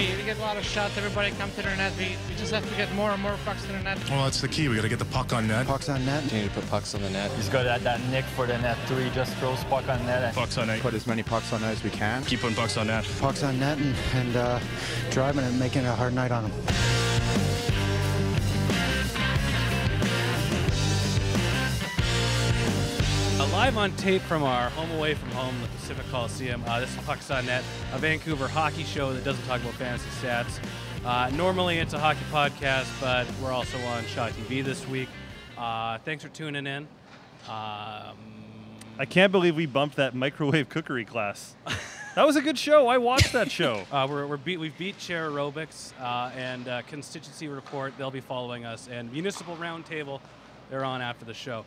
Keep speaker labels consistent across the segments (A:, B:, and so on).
A: we get a lot of shots. Everybody come to their net. We just have to get more and more pucks to the net.
B: Well, that's the key. We got to get the puck on net.
C: Pucks on net.
D: Continue to put pucks on the net.
E: He's got that nick for the net too. He just throws puck on net.
B: Pucks on net.
C: Put as many pucks on net as we can.
B: Keep putting pucks on net.
C: Pucks on net and driving and making a hard night on them.
F: Live on tape from our home away from home, the Pacific Coliseum. This is Pucks on Net, a Vancouver hockey show that doesn't talk about fantasy stats. Normally it's a hockey podcast, but we're also on Shaw TV this week. Thanks for tuning in.
G: I can't believe we bumped that microwave cookery class. That was a good show. I watched that show.
F: We've beat Chair Aerobics and Constituency Report. They'll be following us, and Municipal Roundtable. They're on after the show.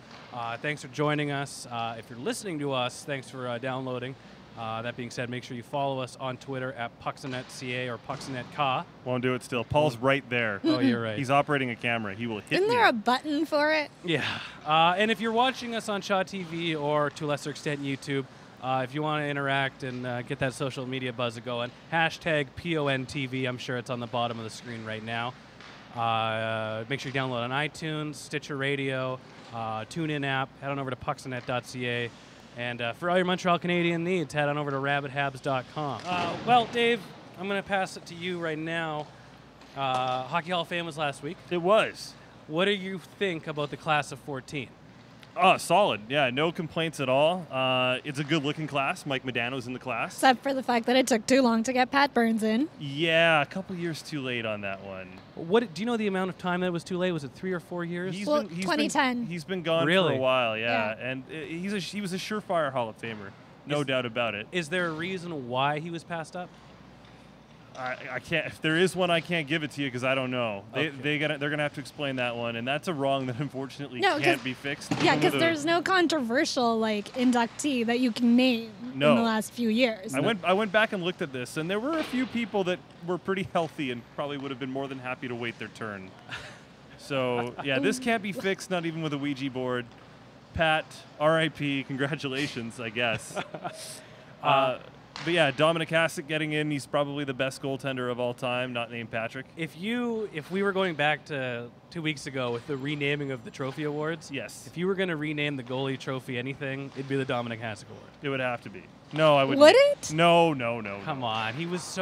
F: Thanks for joining us. If you're listening to us, thanks for downloading. That being said, make sure you follow us on Twitter at PucksOnNetCA or PucksOnNetCA.
G: Won't do it still. Paul's right there.
F: Oh, you're right.
G: He's operating a camera. He will hit
H: Isn't
G: me.
H: there a button for it?
F: Yeah. And if you're watching us on Shaw TV or to a lesser extent YouTube, if you want to interact and get that social media buzz going, hashtag PONTV. I'm sure it's on the bottom of the screen right now. Make sure you download on iTunes, Stitcher Radio, TuneIn app. Head on over to pucksonet.ca. And for all your Montreal Canadian needs, head on over to rabbithabs.com. Well, Dave, I'm going to pass it to you right now. Hockey Hall of Fame was last week.
G: It was.
F: What do you think about the class of 14?
G: Oh, solid. Yeah, no complaints at all. It's a good-looking class. Mike Modano's in the class.
H: Except for the fact that it took too long to get Pat Burns in.
G: Yeah, a couple years too late on that one.
F: What do you know the amount of time that was too late? Was it 3 or 4 years?
G: He's
H: 2010.
G: He's been gone
F: Really?
G: for a while, yeah.
H: Yeah.
G: And he was a surefire Hall of Famer, no doubt about it.
F: Is there a reason why he was passed up?
G: I can't. If there is one, I can't give it to you because I don't know. They're gonna have to explain that one, and that's a wrong that unfortunately can't be fixed.
H: Yeah, because there's no controversial inductee that you can name in the last few years.
G: I went back and looked at this, and there were a few people that were pretty healthy and probably would have been more than happy to wait their turn. So yeah, this can't be fixed, not even with a Ouija board. Pat, R.I.P. Congratulations, I guess. But yeah, Dominic Hasek getting in. He's probably the best goaltender of all time, not named Patrick.
F: If we were going back to 2 weeks ago with the renaming of the trophy awards,
G: yes.
F: If you were going to rename the goalie trophy anything, it'd be the Dominic Hasek Award.
G: It would have to be. No, I wouldn't.
H: Would it?
G: No.
F: Come on, he was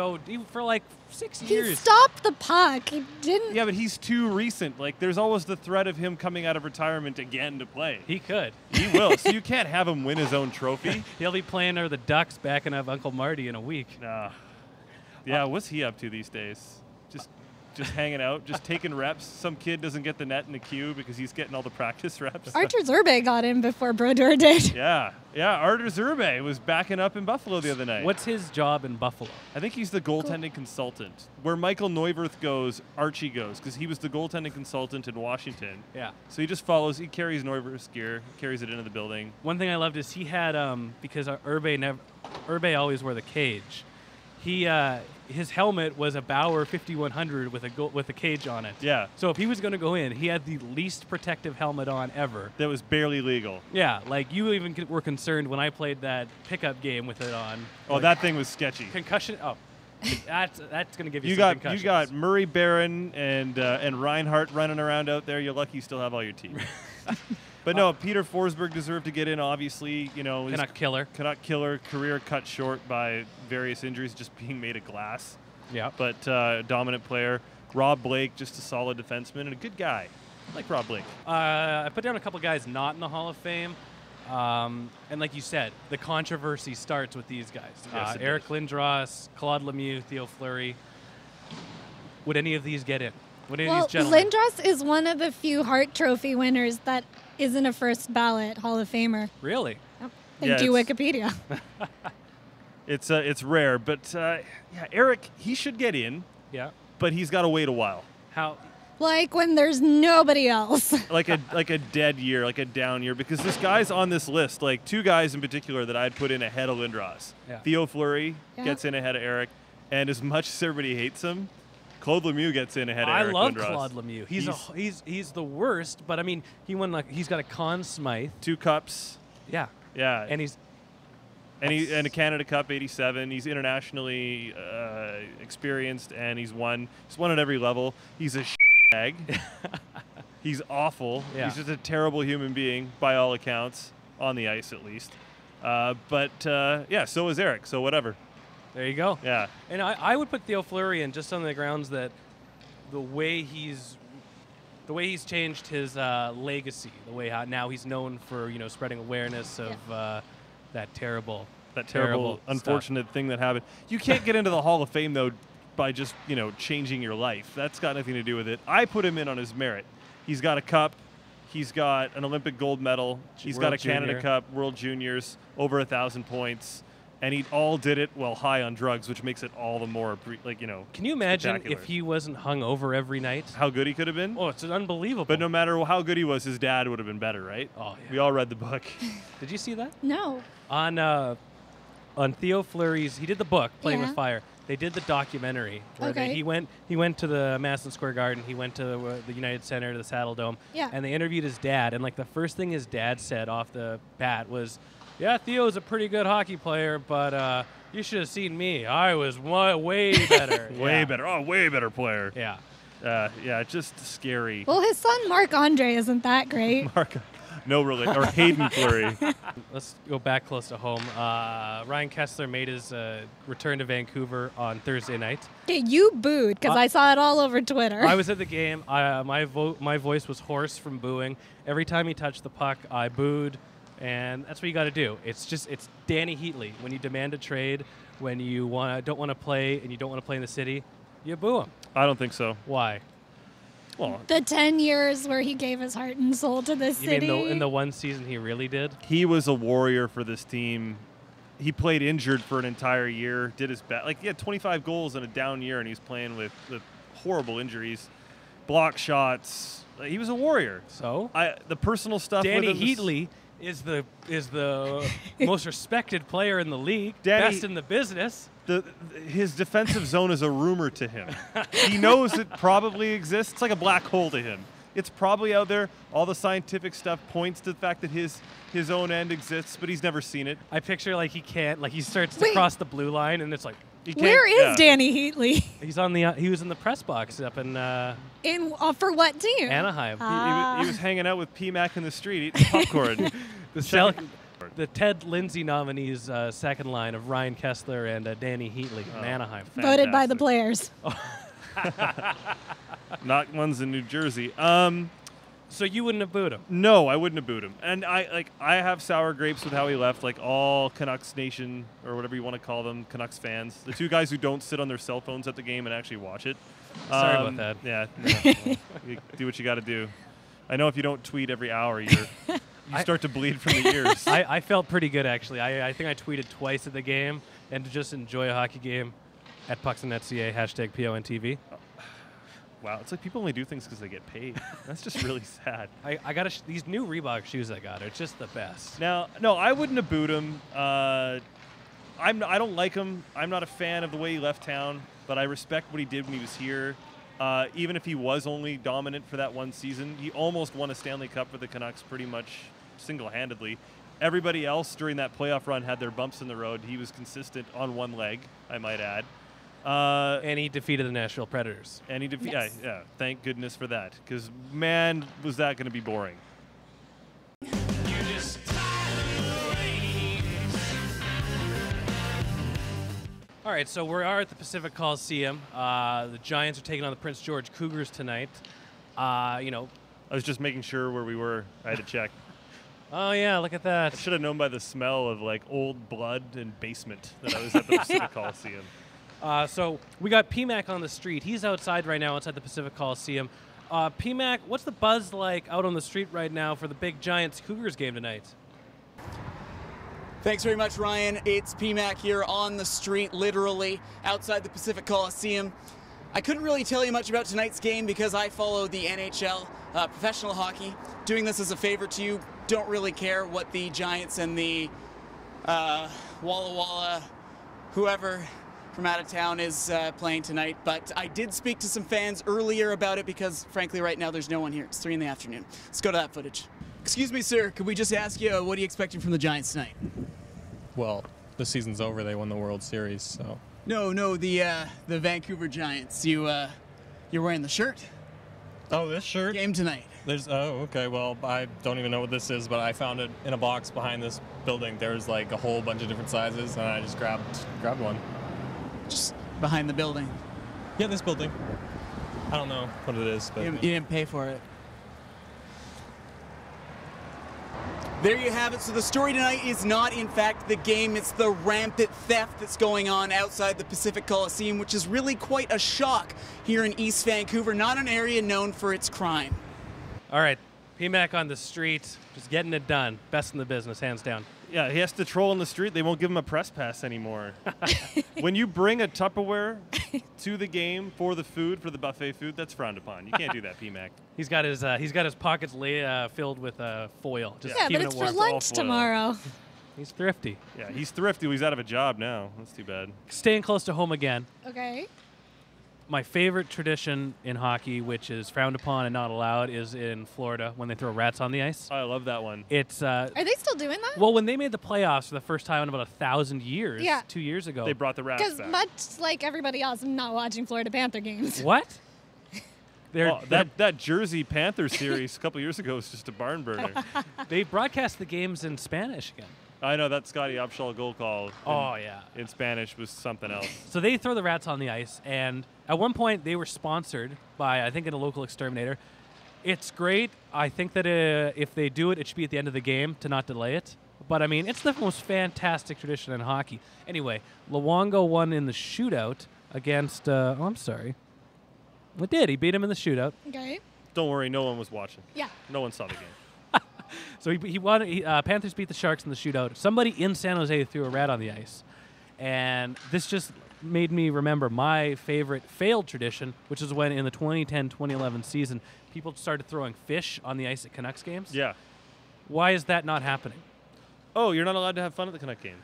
F: for like 6
H: He
F: years.
H: stopped the puck. He didn't.
G: Yeah, but he's too recent. Like, there's always the threat of him coming out of retirement again to play.
F: He could.
G: He will. So you can't have him win his own trophy.
F: He'll be playing under the Ducks backing up Uncle Marty in a week.
G: Nah. Yeah, what's he up to these days? Just hanging out, just taking reps. Some kid doesn't get the net in the queue because he's getting all the practice reps.
H: Artur Zerbe got in before Brodeur did.
G: Yeah, Artur Zerbe was backing up in Buffalo the other night.
F: What's his job in Buffalo?
G: I think he's the goaltending consultant. Where Michael Neuwirth goes, Archie goes, because he was the goaltending consultant in Washington.
F: Yeah.
G: So he carries Neuwirth's gear, carries it into the building.
F: One thing I loved is he had, because Urbe always wore the cage, his helmet was a Bauer 5100 with a cage on it.
G: Yeah.
F: So if he was going to go in, he had the least protective helmet on ever.
G: That was barely legal.
F: Yeah, like you even were concerned when I played that pickup game with it on.
G: Oh, that thing was sketchy.
F: Concussion. Oh, that's going to give you
G: You
F: some concussions.
G: You got Murray Barron and Reinhardt running around out there. You're lucky you still have all your team. But no, Peter Forsberg deserved to get in. Obviously,
F: Canuck killer.
G: Career cut short by various injuries, just being made of glass.
F: Yeah.
G: But dominant player. Rob Blake, just a solid defenseman and a good guy. I like Rob Blake.
F: I put down a couple guys not in the Hall of Fame. And like you said, the controversy starts with these guys.
G: Yes,
F: Eric Lindros, Claude Lemieux, Theo Fleury. Would any of these get in? Would any of these gentlemen?
H: Lindros is one of the few Hart Trophy winners that isn't a first ballot Hall of Famer.
F: Really?
H: Thank you, Wikipedia.
G: It's rare, but Eric, he should get in.
F: Yeah.
G: But he's got to wait a while.
F: How?
H: Like when there's nobody else.
G: like a dead year, like a down year, because this guy's on this list. Like two guys in particular that I'd put in ahead of Lindros.
F: Yeah.
G: Theo Fleury gets in ahead of Eric, and as much as everybody hates him, Claude Lemieux gets in ahead of Eric
F: love
G: Lindros.
F: Claude Lemieux. He's the worst, but I mean, he's got a Conn Smythe,
G: 2 cups.
F: Yeah.
G: Yeah.
F: And he's
G: And a Canada Cup 87. He's internationally experienced, and he's won at every level. He's a bag. He's awful.
F: Yeah.
G: He's just a terrible human being by all accounts, on the ice at least. But so is Eric. So whatever.
F: There you go.
G: Yeah.
F: And I would put Theo Fleury in just on the grounds that the way he's changed his legacy, the way now he's known for spreading awareness of that terrible
G: unfortunate thing that happened. You can't get into the Hall of Fame though by just changing your life. That's got nothing to do with it. I put him in on his merit. He's got a cup. He's got an Olympic gold medal. He's got a Canada Cup, World Juniors, over 1,000 points. And he all did it while high on drugs, which makes it all the more,
F: Can you imagine if he wasn't hung over every night?
G: How good he could have been?
F: Oh, it's unbelievable.
G: But no matter how good he was, his dad would have been better, right?
F: Oh, yeah.
G: We all read the book.
F: Did you see that?
H: No.
F: On Theo Fleury's, he did the book, Playing
H: Yeah.
F: with Fire. They did the documentary where
H: Okay.
F: he went to the Madison Square Garden, he went to the United Center, to the Saddle Dome,
H: Yeah.
F: and they interviewed his dad. And the first thing his dad said off the bat was, "Yeah, Theo's a pretty good hockey player, but you should have seen me. I was way better,
G: Way better. Oh, way better player.
F: Yeah,
G: Just scary.
H: Well, his son Marc-Andre isn't that great.
G: Mark, no relation. Or Hayden Fleury.
F: Let's go back close to home. Ryan Kessler made his return to Vancouver on Thursday night.
H: Okay, you booed because I saw it all over Twitter.
F: I was at the game. My voice was hoarse from booing. Every time he touched the puck, I booed, and that's what you got to do. It's Danny Heatley. When you demand a trade, when you don't want to play, and you don't want to play in the city, you boo him.
G: I don't think so.
F: Why?
G: Well,
H: The 10 years where he gave his heart and soul to the
F: You
H: city.
F: mean in the one season he really did?
G: he was a warrior for this team. He played injured for an entire year, did his best. He had 25 goals in a down year, and he's playing with horrible injuries, block shots. He was a warrior.
F: So
G: The personal stuff
F: Danny
G: with him was-
F: Heatley is the most respected player in the league,
G: Danny-
F: best in the business.
G: his defensive zone is a rumor to him. He knows it probably exists. It's like a black hole to him. It's probably out there. All the scientific stuff points to the fact that his own end exists, but he's never seen it.
F: I picture he can't, he starts to
H: Wait.
F: cross the blue line, and it's
G: He can't-
H: Where is
G: yeah.
H: Danny Heatley?
F: he was in the press box up in
H: For what team?
F: Anaheim.
G: He was hanging out with PMAC in the street eating popcorn.
F: The Ted Lindsay nominees' second line of Ryan Kessler and Danny Heatley in Anaheim.
H: Voted by the
G: Fantastic.
H: players.
G: Not ones in New Jersey.
F: So you wouldn't have booed him?
G: No, I wouldn't have booed him. And I have sour grapes with how he left. All Canucks Nation, or whatever you want to call them, Canucks fans, the two guys who don't sit on their cell phones at the game and actually watch it.
F: Sorry about that.
G: Yeah, well, you do what you got to do. I know if you don't tweet every hour, you start to bleed from the ears.
F: I felt pretty good, actually. I think I tweeted twice at the game, and to just enjoy a hockey game at pucksandnet.ca, #PONTV.
G: Wow, it's like people only do things because they get paid. That's just really sad.
F: I got these new Reebok shoes I got. It's just the best.
G: Now, no, I wouldn't have booed him. I don't like him. I'm not a fan of the way he left town, but I respect what he did when he was here. Even if he was only dominant for that one season, he almost won a Stanley Cup for the Canucks pretty much single-handedly. Everybody else during that playoff run had their bumps in the road. He was consistent on one leg, I might add.
F: And he defeated the Nashville Predators.
G: And he
H: Yes.
G: yeah, thank goodness for that, because man, was that going to be boring.
F: All right, so we are at the Pacific Coliseum. The Giants are taking on the Prince George Cougars tonight.
G: I was just making sure where we were. I had to check.
F: Oh yeah, look at that.
G: I should have known by the smell of old blood and basement that I was at the Pacific Coliseum.
F: So we got PMAC on the street. He's outside right now outside the Pacific Coliseum. PMAC, what's the buzz like out on the street right now for the big Giants Cougars game tonight?
D: Thanks very much, Ryan. It's PMAC here on the street, literally outside the Pacific Coliseum. I couldn't really tell you much about tonight's game because I follow the NHL, professional hockey. Doing this as a favor to you, don't really care what the Giants and the Walla Walla, whoever from out of town is playing tonight. But I did speak to some fans earlier about it because, frankly, right now there's no one here. It's 3 in the afternoon. Let's go to that footage. Excuse me, sir. Could we just ask you, what are you expecting from the Giants tonight?
I: Well, the season's over. They won the World Series, so.
D: No, the Vancouver Giants. You're wearing the shirt.
I: Oh, this shirt?
D: Game tonight.
I: Okay. Well, I don't even know what this is, but I found it in a box behind this building. There's like a whole bunch of different sizes, and I just grabbed one.
D: Just behind the building.
I: Yeah, this building. I don't know what it is, but
D: you didn't pay for it. There you have it. So the story tonight is not, in fact, the game. It's the rampant theft that's going on outside the Pacific Coliseum, which is really quite a shock here in East Vancouver, not an area known for its crime.
F: All right, PMAC on the street, just getting it done. Best in the business, hands down.
G: Yeah, he has to troll in the street. They won't give him a press pass anymore. When you bring a Tupperware to the game for the food, for the buffet food, that's frowned upon. You can't do that, PMAC.
F: He's got his pockets filled with foil. Just
H: Yeah, but
F: keeping
H: it's
F: it
H: for
F: warm.
H: lunch tomorrow.
F: He's thrifty.
G: Yeah, he's thrifty. He's out of a job now. That's too bad.
F: Staying close to home again.
H: Okay.
F: My favorite tradition in hockey, which is frowned upon and not allowed, is in Florida when they throw rats on the ice.
G: Oh, I love that one.
F: It's
H: Are they still doing that?
F: well, when they made the playoffs for the first time in about 1,000 years,
H: Yeah.
F: 2 years ago.
G: They brought the rats
H: Because
G: back.
H: much like everybody else, I'm not watching Florida Panther games.
F: What?
G: That Jersey Panther series a couple years ago was just a barn burner.
F: They broadcast the games in Spanish again.
G: I know that Scotty Upshaw goal call. In Spanish was something else.
F: So they throw the rats on the ice, and at one point they were sponsored by, I think, a local exterminator. It's great. I think that if they do it, it should be at the end of the game to not delay it. But, I mean, it's the most fantastic tradition in hockey. Anyway, Luongo won in the shootout against, I'm sorry. It did. He beat him in the shootout.
H: Okay.
G: Don't worry, no one was watching.
H: Yeah.
G: No one saw the game.
F: So he won. Panthers beat the Sharks in the shootout. Somebody in San Jose threw a rat on the ice. And this just made me remember my favorite failed tradition, which is when in the 2010-2011 season, people started throwing fish on the ice at Canucks games.
G: Yeah.
F: Why is that not happening?
G: Oh, you're not allowed to have fun at the Canuck game.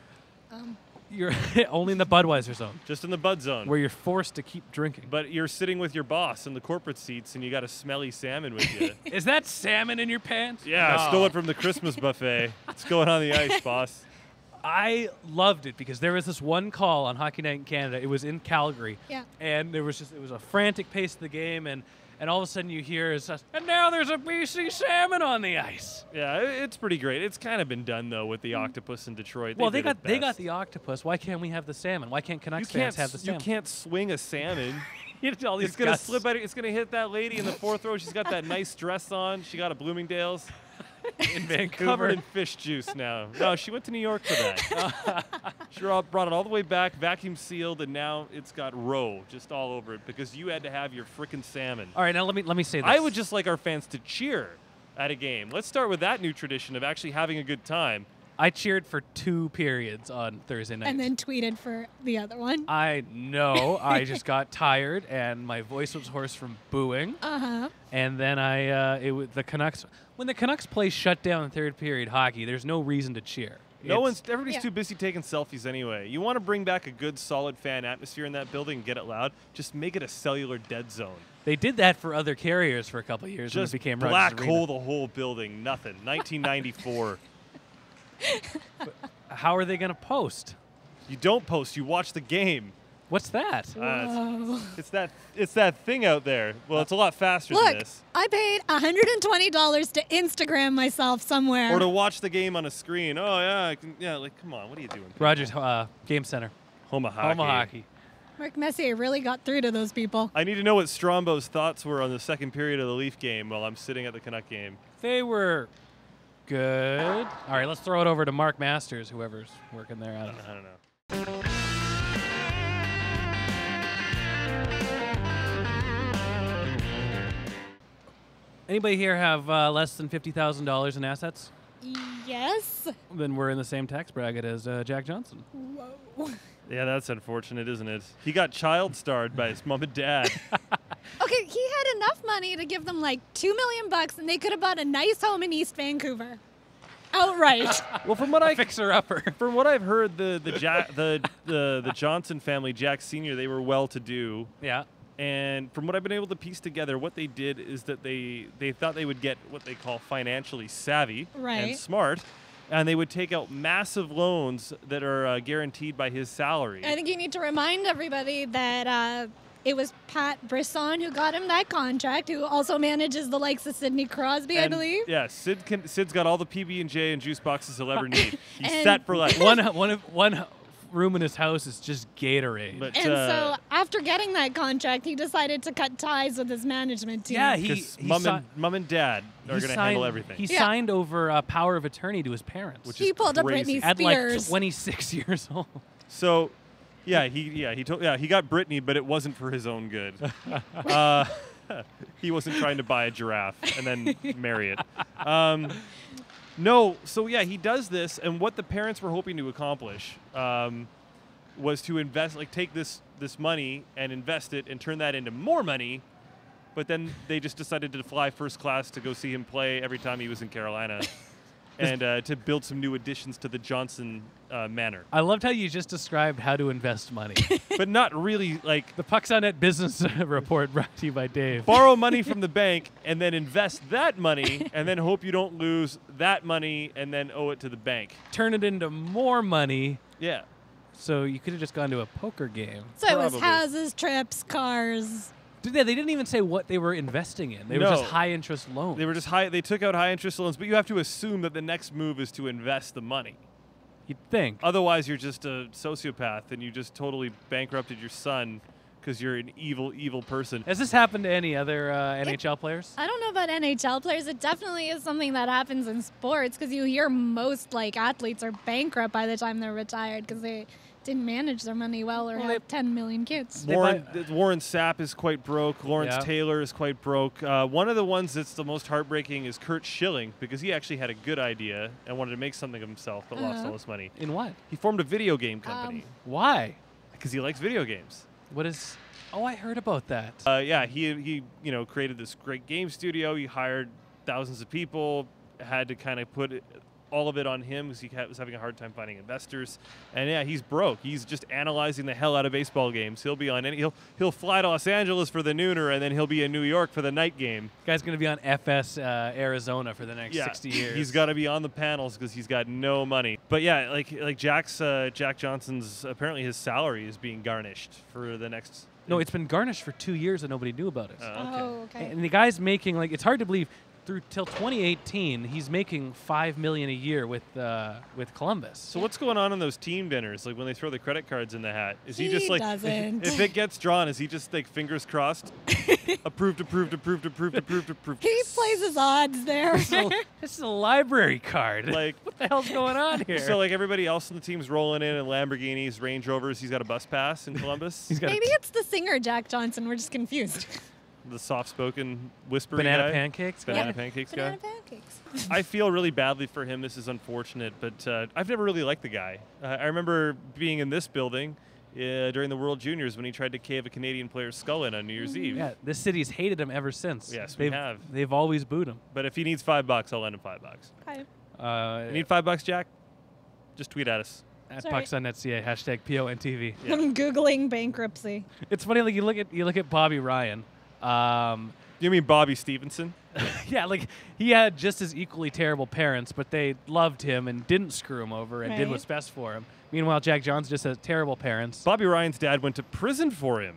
F: You're only in the Budweiser zone,
G: Just in the Bud zone.
F: where you're forced to keep drinking.
G: But you're sitting with your boss in the corporate seats, and you got a smelly salmon with you.
F: Is that salmon in your pants?
G: Yeah,
F: No.
G: I stole it from the Christmas buffet. It's going on the ice, boss.
F: I loved it because there was this one call on Hockey Night in Canada. It was in Calgary.
H: Yeah.
F: And it was a frantic pace of the game, and all of a sudden you hear is just, and now there's a BC salmon on the ice.
G: Yeah, it's pretty great. It's kind of been done though with the octopus in Detroit.
F: Well, they
G: did
F: got
G: it best.
F: the octopus. Why can't we have the salmon? Why can't
G: You
F: Canucks
G: can't
F: fans have the salmon?
G: You can't swing a salmon.
F: You know, all these
G: It's gonna
F: gusts.
G: slip out. It's gonna hit that lady in the fourth row. She's got that nice dress on. She got a Bloomingdale's.
F: in Vancouver.
G: Covered in fish juice now. No, she went to New York for that. She brought it all the way back, vacuum sealed, and now it's got roe just all over it because you had to have your frickin' salmon.
F: All right, now let me say this.
G: I would just like our fans to cheer at a game. Let's start with that new tradition of actually having a good time.
F: I cheered for 2 periods on Thursday night.
H: And then tweeted for the other one.
F: I know. I just got tired, and my voice was hoarse from booing.
H: Uh-huh.
F: And then the Canucks. When the Canucks play shutdown third period hockey, there's no reason to cheer.
G: Everybody's too busy taking selfies anyway. You want to bring back a good, solid fan atmosphere in that building and get it loud, just make it a cellular dead zone.
F: They did that for other carriers for a couple of years when it
G: Just
F: became
G: black
F: Rogers
G: hole
F: Arena.
G: the whole building. Nothing. 1994.
F: How are they going to post?
G: You don't post. You watch the game.
F: What's that?
G: It's that thing out there. Well, it's a lot faster
H: Look,
G: than this.
H: I paid $120 to Instagram myself somewhere.
G: Or to watch the game on a screen. Oh yeah, like come on, what are you doing? people?
F: Rogers Game Center.
G: Home of hockey.
F: Home of hockey.
H: Mark Messier really got through to those people.
G: I need to know what Strombo's thoughts were on the second period of the Leaf game while I'm sitting at the Canuck game.
F: They were good. All right, let's throw it over to Mark Masters, whoever's working there. I don't know.
G: I don't know.
F: Anybody here have less than $50,000 in assets?
H: Yes.
F: Then we're in the same tax bracket as Jack Johnson.
H: Whoa.
G: Yeah, that's unfortunate, isn't it? He got child starred by his mom and dad.
H: Okay, he had enough money to give them like $2 million and they could have bought a nice home in East Vancouver. Outright.
G: Well, from what
F: Fixer upper.
G: From what I've heard, the Johnson family, Jack Sr., they were well-to-do.
F: Yeah.
G: And from what I've been able to piece together, what they did is that they thought they would get what they call financially savvy
H: Right.
G: and smart, and they would take out massive loans that are guaranteed by his salary.
H: I think you need to remind everybody that it was Pat Brisson who got him that contract, who also manages the likes of Sidney Crosby, I believe.
G: Yeah, Sid's got all the PB&J and juice boxes he'll ever need. He's
H: And-
G: set for life.
F: One room in his house is just Gatorade.
G: But,
H: And so after getting that contract, he decided to cut ties with his management team.
F: Yeah,
G: because mom and dad are going to handle everything.
F: He signed over a power of attorney to his parents,
G: Which
H: he
G: is
H: pulled a
G: crazy.
H: Britney
F: at like
H: Spears.
F: 26 years old.
G: So, he got Britney, but it wasn't for his own good. He wasn't trying to buy a giraffe and then marry it. No, so yeah, he does this, and what the parents were hoping to accomplish was to invest, like take this money and invest it and turn that into more money. But then they just decided to fly first class to go see him play every time he was in Carolina, and to build some new additions to the Johnson Manor.
F: I loved how you just described how to invest money.
G: But not really like
F: The Pucks on Net business report brought to you by Dave.
G: borrow money from the bank and then invest that money and then hope you don't lose that money and then owe it to the bank.
F: Turn it into more money.
G: Yeah.
F: So you could have just gone to a poker game.
H: So it was
G: Probably.
H: houses, trips, cars.
F: They didn't even say what they were investing in. They were
G: No.
F: just high interest loans.
G: They were just they took out high interest loans, but you have to assume that the next move is to invest the money.
F: You'd think.
G: Otherwise, you're just a sociopath and you just totally bankrupted your son because you're an evil, evil person.
F: Has this happened to any other NHL players?
H: I don't know about NHL players. It definitely is something that happens in sports because you hear most athletes are bankrupt by the time they're retired because they didn't manage their money well or have 10 million kids.
G: Warren Sapp is quite broke. Lawrence
F: Yeah.
G: Taylor is quite broke. One of the ones that's the most heartbreaking is Kurt Schilling because he actually had a good idea and wanted to make something of himself but lost all his money.
F: In what?
G: He formed a video game company
F: Why?
G: because he likes video games.
F: What is... Oh, I heard about that.
G: Yeah, he created this great game studio. He hired thousands of people, had to kind of put all of it on him because he was having a hard time finding investors. And yeah, he's broke. He's just analyzing the hell out of baseball games. He'll be on he'll fly to Los Angeles for the nooner and then he'll be in New York for the night game.
F: Guy's going to be on FS Arizona for the next 60 years.
G: He's got to be on the panels because he's got no money. But yeah, like Jack Johnson's, apparently his salary is being garnished for the next...
F: No, it's been garnished for 2 years and nobody knew about it.
H: Oh, okay.
F: And the guy's making, it's hard to believe, till 2018, he's making $5 million a year with Columbus.
G: So what's going on in those team dinners? Like when they throw the credit cards in the hat, is he just
H: He
G: like
H: doesn't.
G: if it gets drawn, is he just like fingers crossed, approved?
H: He plays his odds there.
F: This is a library card.
G: Like
F: what the hell's going on here?
G: so like everybody else on the team's rolling in Lamborghinis, Range Rovers. He's got a bus pass in Columbus.
F: He's got
H: Maybe it's the singer Jack Johnson. We're just confused.
G: The soft-spoken, whispery
F: banana
G: guy.
F: pancakes.
G: Banana
F: guy?
G: pancakes
H: Banana
G: guy.
H: pancakes.
G: I feel really badly for him. This is unfortunate, but I've never really liked the guy. I remember being in this building during the World Juniors when he tried to cave a Canadian player's skull in on New Year's Eve.
F: Yeah, this city's hated him ever since.
G: Yes, we have.
F: They've always booed him.
G: But if he needs $5, I'll lend him $5.
H: Okay.
G: You need $5, Jack? Just tweet at us.
F: At
H: Sorry.
F: PucksOnNet.ca, hashtag PONTV.
G: Yeah.
H: I'm Googling bankruptcy.
F: It's funny, like you look at Bobby Ryan.
G: You mean Bobby Stevenson?
F: Yeah, like he had just as equally terrible parents, but they loved him and didn't screw him over and did
H: Right.
F: what's best for him. Meanwhile, Jack Johnson just has terrible parents.
G: Bobby Ryan's dad went to prison for him.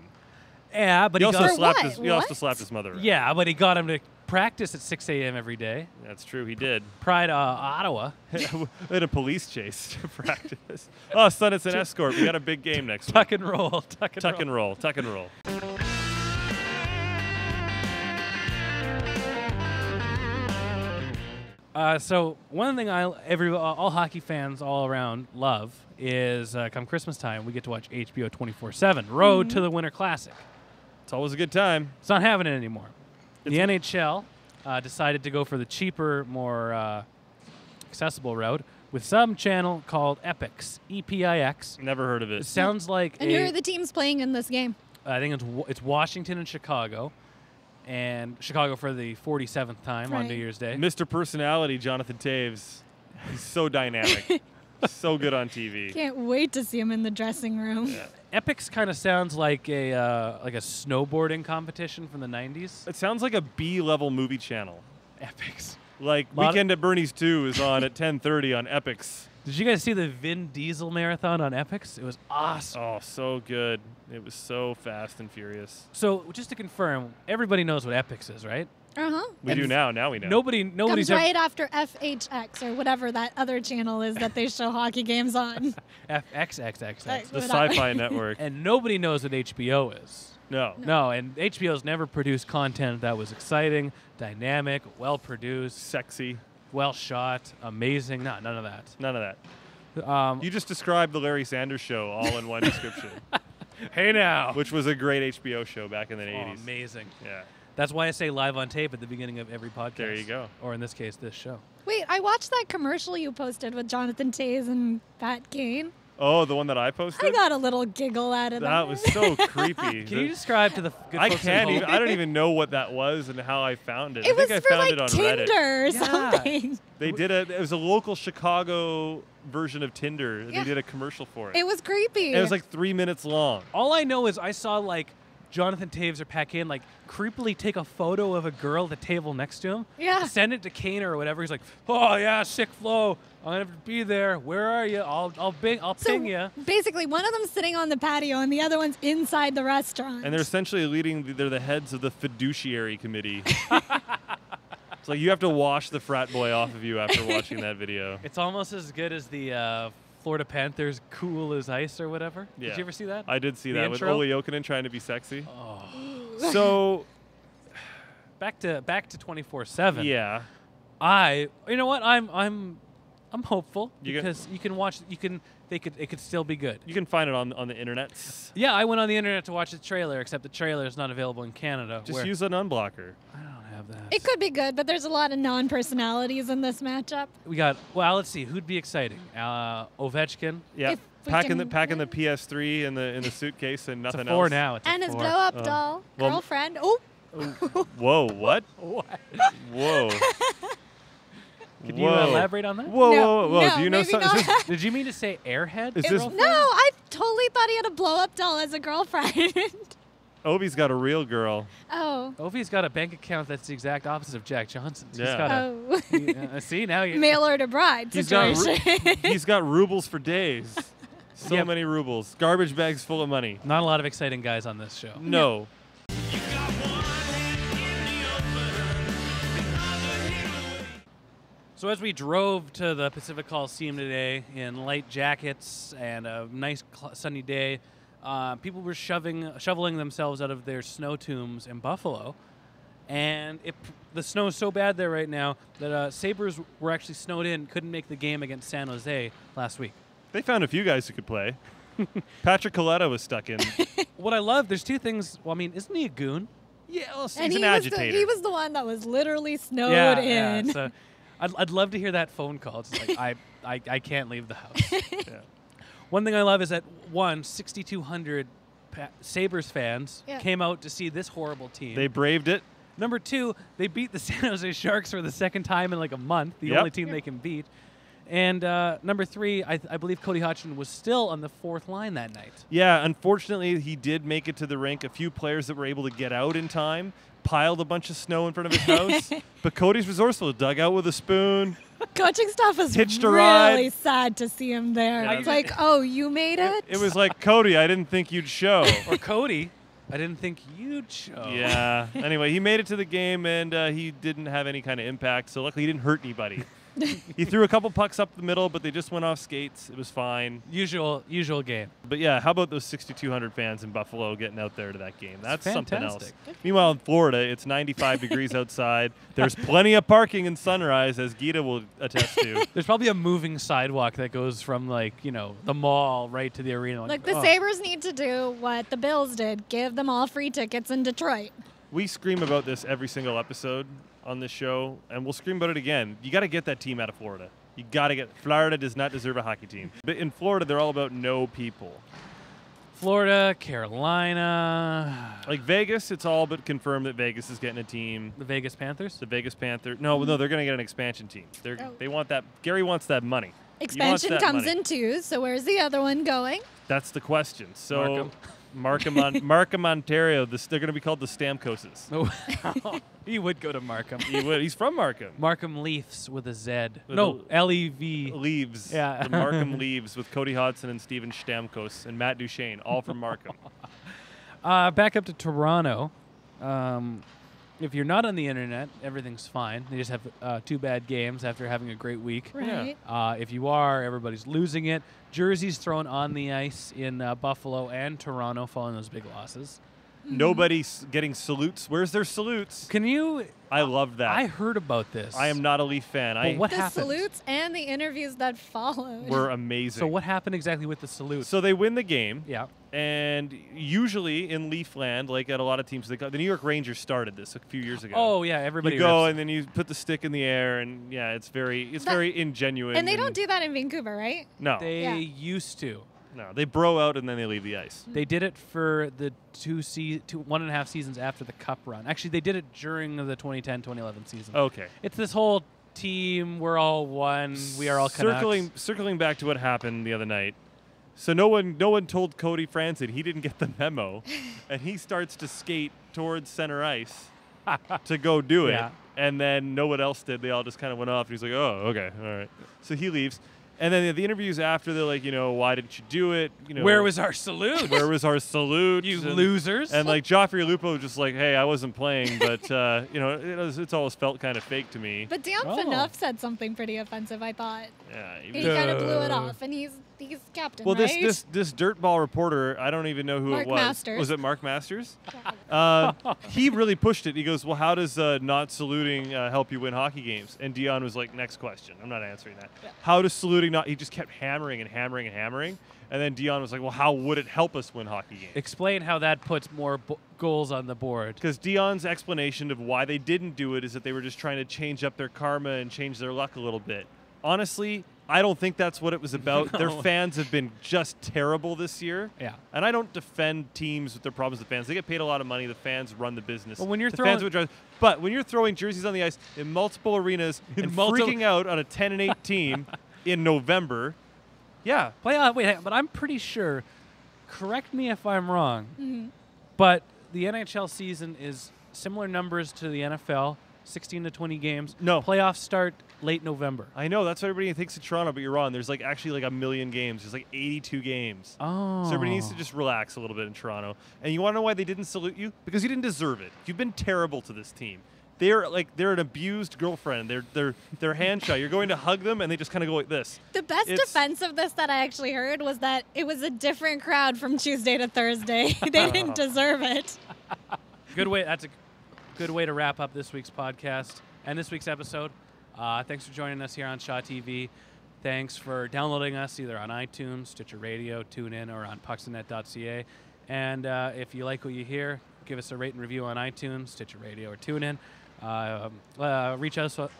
F: Yeah, but
G: He
F: he
G: also
F: got,
G: slapped
H: what?
G: his. He also
H: What?
G: slapped his mother.
F: yeah, but he got him to practice at 6 a.m. every day.
G: That's true. He did.
F: Pride Ottawa.
G: In a police chase to practice. Oh, son, it's an escort. We got a big game next week.
F: Tuck and roll. Tuck and
G: Tuck
F: roll.
G: and roll. Tuck and roll.
F: So one thing all hockey fans all around love is come Christmas time we get to watch HBO 24/7. Road to the Winter Classic.
G: It's always a good time.
F: It's not happening anymore. The NHL decided to go for the cheaper, more accessible route with some channel called Epix, EPIX.
G: Never heard of
F: It
G: it.
F: sounds like
H: And who are the teams playing in this game?
F: I think it's Washington and Chicago, and Chicago for the 47th time on
H: Right.
F: New Year's Day.
G: Mr. Personality, Jonathan Taves. He's so dynamic. So good on TV.
H: Can't wait to see him in the dressing room.
F: Epix kind of sounds like a snowboarding competition from the 90s.
G: It sounds like a B-level movie channel.
F: Epix.
G: Like Weekend at Bernie's 2 is on at 10:30 on Epix.
F: Did you guys see the Vin Diesel marathon on Epix? It was awesome.
G: Oh, so good. It was so fast and furious.
F: So just to confirm, everybody knows what Epix is, right?
G: We do now. Now we know.
F: Nobody's
H: comes right after FHX or whatever that other channel is that they show hockey games on.
F: FXXXX.
G: The Sci-Fi Network.
F: And nobody knows what HBO is.
G: No.
F: No, and HBO's never produced content that was exciting, dynamic, well-produced,
G: sexy,
F: well shot, amazing. No, none of that.
G: None of that. You just described the Larry Sanders Show all in one description.
F: Hey now.
G: Which was a great HBO show back in the 80s.
F: Amazing.
G: Yeah.
F: That's why I say live on tape at the beginning of every podcast.
G: There you go.
F: Or in this case, this show.
H: Wait, I watched that commercial you posted with Jonathan Toews and Pat Kane.
G: Oh, the one that I posted?
H: I got a little giggle out of that.
G: That was so creepy.
F: Can you describe to the good
G: I
F: folks
G: can't
F: at
G: even.
F: home?
G: I don't even know what that was and how I found it.
H: It
G: I think
H: was
G: I
H: for
G: found
H: like
G: it on
H: Tinder
G: Reddit.
H: or something.
G: They did it was a local Chicago version of Tinder. They did a commercial for it.
H: It was creepy.
G: It was like 3 minutes long.
F: All I know is I saw like Jonathan Toews or Pat Kane like creepily take a photo of a girl at the table next to him.
H: Yeah.
F: Send it to Kane or whatever. He's like, oh yeah, sick flow. I'm gonna have to be there. Where are you? I'll ping you.
H: Basically, one of them's sitting on the patio and the other one's inside the restaurant.
G: And they're essentially they're the heads of the fiduciary committee. It's like you have to wash the frat boy off of you after watching that video.
F: It's almost as good as the Florida Panthers Cool as Ice or whatever.
G: Yeah.
F: Did you ever see that?
G: I did see
F: The
G: that
F: intro?
G: with Ole Jokinen trying to be sexy.
F: Oh.
G: So
F: back to 24/7.
G: Yeah.
F: You know what? I'm hopeful
G: You
F: because you can watch. It could still be good.
G: You can find it on the internet.
F: Yeah, I went on the internet to watch the trailer, except the trailer is not available in Canada.
G: Just use an unblocker.
F: I don't have that.
H: It could be good, but there's a lot of non-personalities in this matchup.
F: We got. Well, let's see. Who'd be exciting? Ovechkin.
G: Yeah.
H: If we
G: Packing
H: can-
G: the PS3 in the suitcase and
F: It's
G: nothing
F: a 4
G: else.
F: now. It's a
H: And his
F: 4.
H: blow-up doll
G: well-
H: girlfriend. Oh,
G: Whoa, what?
F: What?
G: Whoa.
F: Can you
G: Whoa.
F: elaborate on that?
G: Whoa,
H: No,
G: whoa, whoa.
H: no,
G: Do you know
H: maybe
G: something?
H: not.
F: Did you mean to say airhead?
G: Is this-
H: no, I totally thought he had a blow-up doll as a girlfriend.
G: Obi's got a real girl.
H: Oh.
F: Ovi's got a bank account that's the exact opposite of Jack Johnson's. He's
G: Yeah.
F: got
H: Oh.
F: see now you.
H: Mail order bride
G: He's got
H: situation.
G: he's got rubles for days. So
F: Yep.
G: many rubles. Garbage bags full of money.
F: Not a lot of exciting guys on this show.
G: No.
F: So as we drove to the Pacific Coliseum today in light jackets and a nice sunny day, people were shoveling themselves out of their snow tombs in Buffalo. And the snow is so bad there right now that Sabres were actually snowed in, couldn't make the game against San Jose last week.
G: They found a few guys who could play. Patrick Coletta was stuck in.
F: What I love, there's two things. Well, I mean, isn't he a goon?
G: Yeah, well, he's
H: And
G: an
H: he
G: agitator.
H: he was the one that was literally snowed
F: Yeah.
H: in.
F: So I'd love to hear that phone call. It's just like, I can't leave the house.
G: Yeah.
F: One thing I love is that 6,200 Sabres fans
H: Yeah.
F: came out to see this horrible team.
G: They braved it.
F: Number 2, they beat the San Jose Sharks for the second time in like a month, the
G: Yep.
F: only team they can beat. And number 3, I believe Cody Hodgson was still on the fourth line that night.
G: Yeah, unfortunately, he did make it to the rink. A few players that were able to get out in time piled a bunch of snow in front of his house. But Cody's resourceful. Dug out with a spoon.
H: Coaching staff was
G: Hitched a
H: really
G: ride.
H: sad to see him there.
G: Yeah.
H: It's like, oh, you made it?
G: It was like, Cody, I didn't think you'd show.
F: Or Cody, I didn't think you'd show.
G: Yeah. Anyway, he made it to the game, and he didn't have any kind of impact. So luckily, he didn't hurt anybody. He threw a couple pucks up the middle, but they just went off skates. It was fine.
F: Usual game.
G: But yeah, how about those 6,200 fans in Buffalo getting out there to that game? That's something else.
F: fantastic.
G: Meanwhile, in Florida, it's 95 degrees outside. There's plenty of parking in Sunrise, as Gita will attest to.
F: There's probably a moving sidewalk that goes from the mall right to the arena.
H: Like the Sabres need to do what the Bills did. Give them all free tickets in Detroit.
G: We scream about this every single episode on this show, and we'll scream about it again. You got to get that team out of Florida. You got to get Florida does not deserve a hockey team. But in Florida, they're all about no people.
F: Florida, Carolina.
G: Like Vegas, it's all but confirmed that Vegas is getting a team.
F: The Vegas Panthers?
G: The Vegas Panthers. No, they're going to get an expansion team. They want that. Gary wants that money. He wants
H: Expansion
G: that
H: comes
G: money.
H: in twos, so where's the other one going?
G: That's the question. So
F: Markham.
G: Markham, Ontario. They're going to be called the Stamkoses.
F: Oh, he would go to Markham.
G: He would. He's from Markham.
F: Markham Leafs with a Z.
G: With
F: No, L-E-V.
G: Leaves.
F: Yeah.
G: The Markham Leaves with Cody Hodgson and Steven Stamkos and Matt Duchene, all from Markham.
F: Back up to Toronto. If you're not on the internet, everything's fine. They just have 2 bad games after having a great week.
H: Right.
F: If you are, everybody's losing it. Jerseys thrown on the ice in Buffalo and Toronto following those big losses.
G: Nobody's getting salutes. Where's their salutes?
F: Can you?
G: I love that.
F: I heard about this.
G: I am not a Leaf fan.
F: But what
H: The
F: happened?
H: salutes and the interviews that followed.
G: Were amazing.
F: So what happened exactly with the salute?
G: So they win the game.
F: Yeah.
G: And usually in Leafland, like at a lot of teams, the New York Rangers started this a few years ago.
F: Oh yeah, everybody.
G: You go
F: rips.
G: and then you put the stick in the air, and yeah, it's very ingenuine.
H: And they don't do that in Vancouver, right?
G: No,
F: They used to.
G: no, they bro out and then they leave the ice.
F: They did it for the 1.5 seasons after the Cup run. Actually, they did it during the 2010-2011 season.
G: Okay.
F: It's this whole team. We're all one. We are all Canucks.
G: Circling back to what happened the other night. So no one told Cody Franson. He didn't get the memo, and he starts to skate towards center ice to go do it.
F: Yeah.
G: And then no one else did. They all just kind of went off. And he's like, oh, okay, all right. So he leaves. And then the interviews after, they're like, why didn't you do it?
F: Where was our salute?
G: Where was our salute?
F: You losers.
G: And like Joffrey Lupo was just like, hey, I wasn't playing, but it's always felt kind of fake to me.
H: But Dion Phaneuf said something pretty offensive, I thought.
G: Yeah,
H: He kind of blew it off, and he's captain,
G: well,
H: right?
G: this dirtball reporter, I don't even know who
H: Mark
G: it was.
H: Masters.
G: Was it Mark Masters? He really pushed it. He goes, well, how does not saluting help you win hockey games? And Dion was like, next question. I'm not answering that.
H: Yeah.
G: How does saluting not? He just kept hammering and hammering and hammering. And then Dion was like, well, how would it help us win hockey games?
F: Explain how that puts more goals on the board.
G: Because Dion's explanation of why they didn't do it is that they were just trying to change up their karma and change their luck a little bit. Honestly, I don't think that's what it was about.
F: No.
G: Their fans have been just terrible this year.
F: Yeah.
G: And I don't defend teams with their problems with fans. They get paid a lot of money. The fans run the business.
F: But when you're
G: but when you're throwing jerseys on the ice in multiple arenas and freaking out on a 10-8 team in November, yeah.
F: But I'm pretty sure, correct me if I'm wrong, but the NHL season is similar numbers to the NFL, 16 to 20 games.
G: No.
F: Playoffs start late November.
G: I know. That's what everybody thinks of Toronto, but you're wrong. There's actually 1 million games. There's 82 games.
F: Oh.
G: So everybody needs to just relax a little bit in Toronto. And you want to know why they didn't salute you? Because you didn't deserve it. You've been terrible to this team. They're an abused girlfriend. They're hand shy. You're going to hug them, and they just kind of go like this.
H: The best defense of this that I actually heard was that it was a different crowd from Tuesday to Thursday. They didn't deserve it.
F: Good way. That's a good way to wrap up this week's podcast and this week's episode. Thanks for joining us here on Shaw TV. Thanks for downloading us either on iTunes, Stitcher Radio, TuneIn, or on pucksanet.ca. And if you like what you hear, give us a rate and review on iTunes, Stitcher Radio, or TuneIn.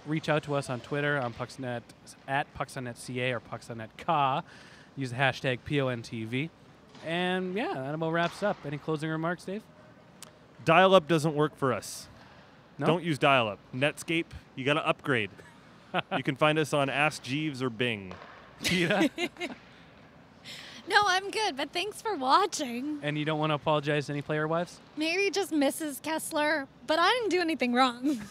F: Reach out to us on Twitter on Pucksnet at PucksOnNetCA or PucksOnNetCA. Use the hashtag PONTV. And yeah, that about wraps up. Any closing remarks, Dave?
G: Dial-up doesn't work for us.
F: No?
G: Don't use dial-up. Netscape, you got to upgrade. You can find us on Ask Jeeves or Bing.
F: Yeah.
H: No, I'm good, but thanks for watching.
F: And you don't want to apologize to any player wives?
H: Maybe just Mrs. Kessler, but I didn't do anything wrong.